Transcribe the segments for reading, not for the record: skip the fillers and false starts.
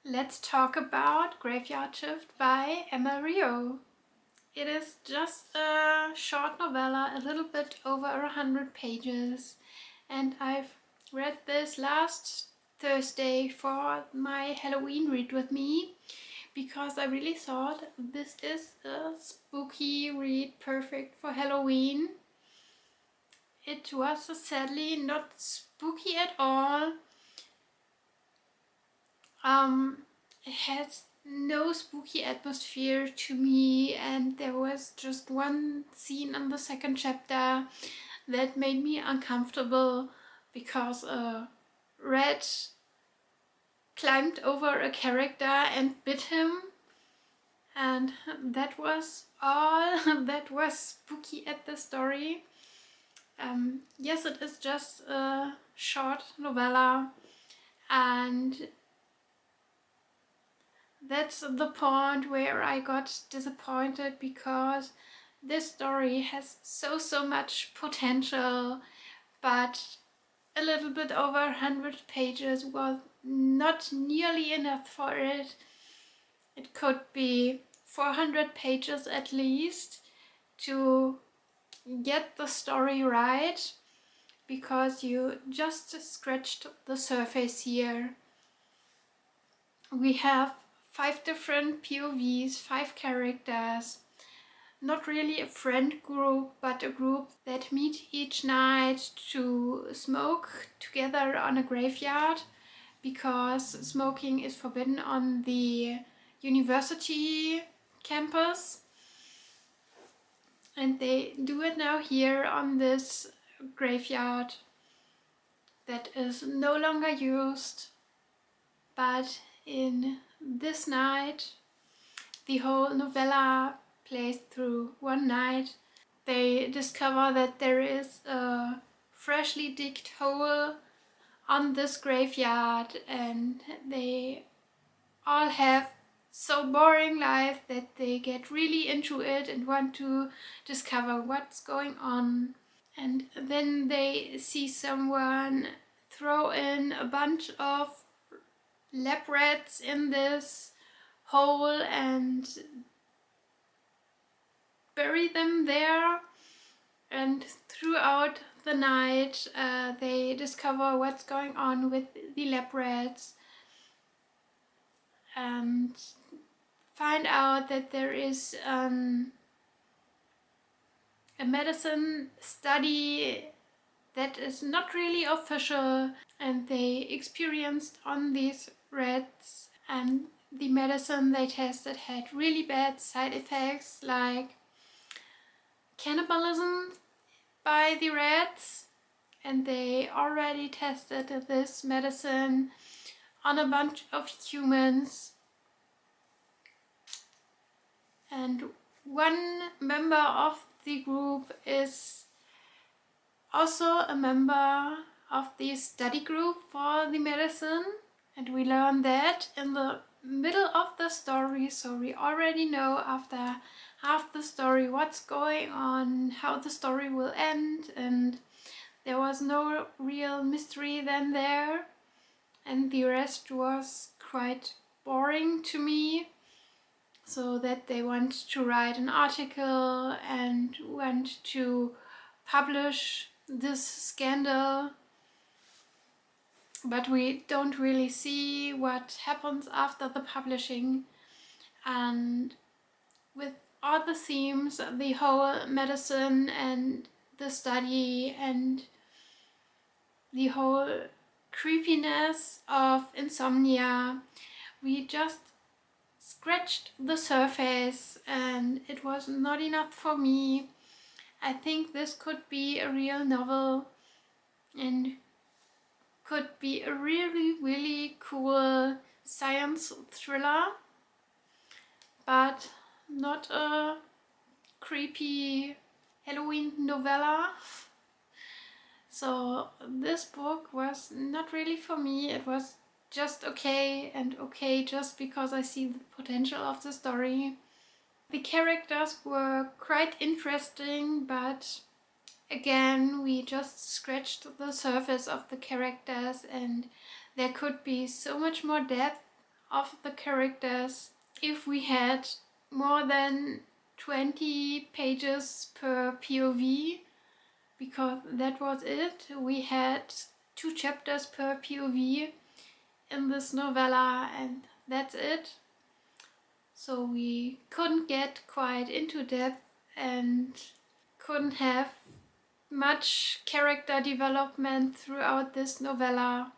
Let's talk about Graveyard Shift by Emma Rio. It is just a short novella, a little bit over 100 pages, and I've read this last Thursday for my Halloween read with me because I really thought this is a spooky read perfect for Halloween. It was sadly not spooky at all. It has no spooky atmosphere to me, and there was just one scene in the second chapter that made me uncomfortable because a rat climbed over a character and bit him, and that was all that was spooky at the story. Yes, it is just a short novella, and that's the point where I got disappointed because this story has so much potential, but a little bit over 100 pages was not nearly enough for it. It could be 400 pages at least to get the story right, because you just scratched the surface here. We have 5 different POVs, 5 characters, not really a friend group, but a group that meet each night to smoke together on a graveyard, because smoking is forbidden on the university campus. And they do it now here on this graveyard that is no longer used, but in this night, the whole novella plays through one night. They discover that there is a freshly digged hole on this graveyard, and they all have so boring life that they get really into it and want to discover what's going on. And then they see someone throw in a bunch of lab rats in this hole and bury them there. And throughout the night they discover what's going on with the lab rats and find out that there is a medicine study that is not really official, and they experienced on these rats, and the medicine they tested had really bad side effects like cannibalism by the rats, and they already tested this medicine on a bunch of humans. And one member of the group is also a member of the study group for the medicine, and we learn that in the middle of the story, so we already know after half the story what's going on, how the story will end, and there was no real mystery then there, and the rest was quite boring to me. So that they want to write an article and want to publish this scandal, but we don't really see what happens after the publishing. And with all the themes, the whole medicine and the study and the whole creepiness of insomnia, we just scratched the surface, and it was not enough for me. I think this could be a real novel and could be a really cool science thriller, but not a creepy Halloween novella. So this book was not really for me. It was just okay, and okay just because I see the potential of the story. The characters were quite interesting, but again, we just scratched the surface of the characters, and there could be so much more depth of the characters if we had more than 20 pages per POV, because that was it. We had 2 chapters per POV in this novella, and that's it. So we couldn't get quite into depth and couldn't have much character development throughout this novella.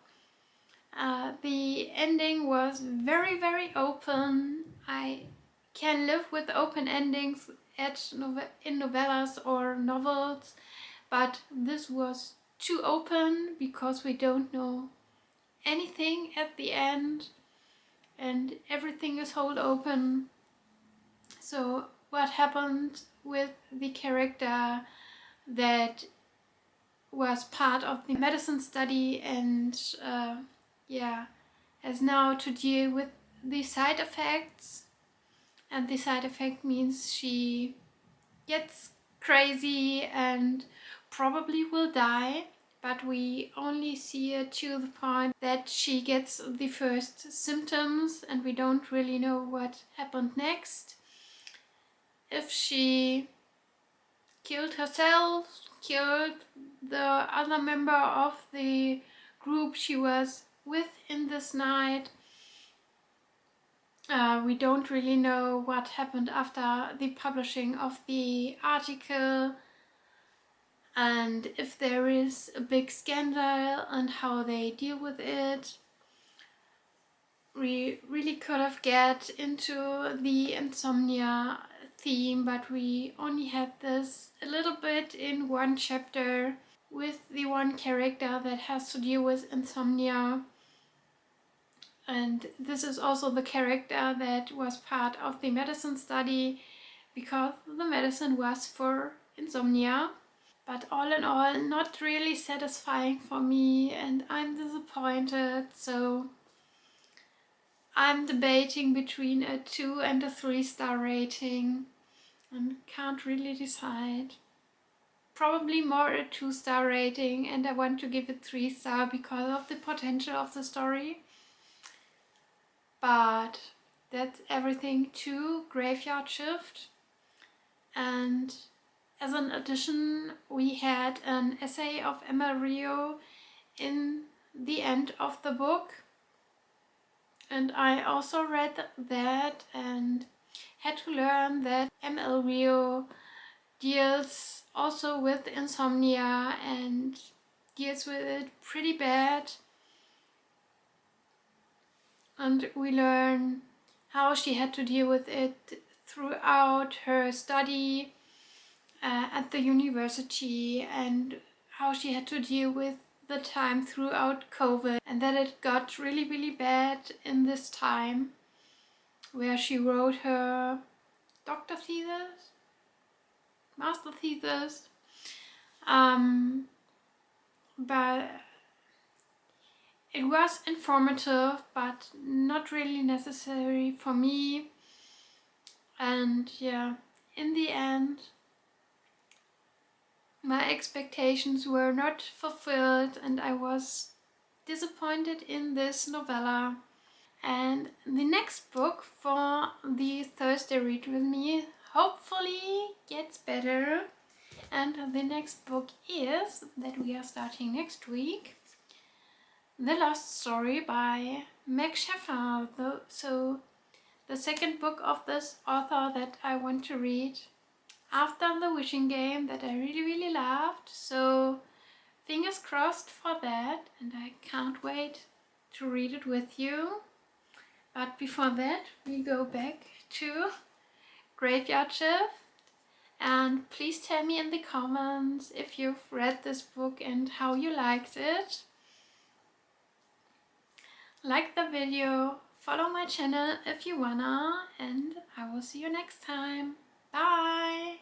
The ending was very, very open. I can live with open endings in novellas or novels, but this was too open because we don't know anything at the end and everything is hold open. So what happened with the character that was part of the medicine study and has now to deal with the side effects, and the side effect means she gets crazy and probably will die, but we only see it to the point that she gets the first symptoms and we don't really know what happened next. If she killed herself, killed the other member of the group she was with in this night. We don't really know what happened after the publishing of the article and if there is a big scandal and how they deal with it. We really could have get into the insomnia theme, but we only had this a little bit in one chapter with the one character that has to deal with insomnia. And this is also the character that was part of the medicine study because the medicine was for insomnia. But all in all, not really satisfying for me and I'm disappointed. So I'm debating between a 2 and a 3-star rating and can't really decide. Probably more a 2-star rating, and I want to give it 3-star because of the potential of the story. But that's everything to Graveyard Shift. And as an addition, we had an essay of Emma Rio in the end of the book. And I also read that and had to learn that ML Rio deals also with insomnia and deals with it pretty bad. And we learn how she had to deal with it throughout her study at the university and how she had to deal with the time throughout COVID, and that it got really, really bad in this time where she wrote her doctor thesis, master thesis. But it was informative, but not really necessary for me. And yeah, in the end, my expectations were not fulfilled and I was disappointed in this novella. And the next book for the Thursday Read With Me hopefully gets better. And the next book is, that we are starting next week, The Lost Story by Meg Sheffer. So the second book of this author that I want to read after The Wishing Game that I really, really loved. So fingers crossed for that, and I can't wait to read it with you. But before that, we go back to Graveyard Shift. And please tell me in the comments if you've read this book and how you liked it. Like the video, follow my channel if you wanna, and I will see you next time. Bye!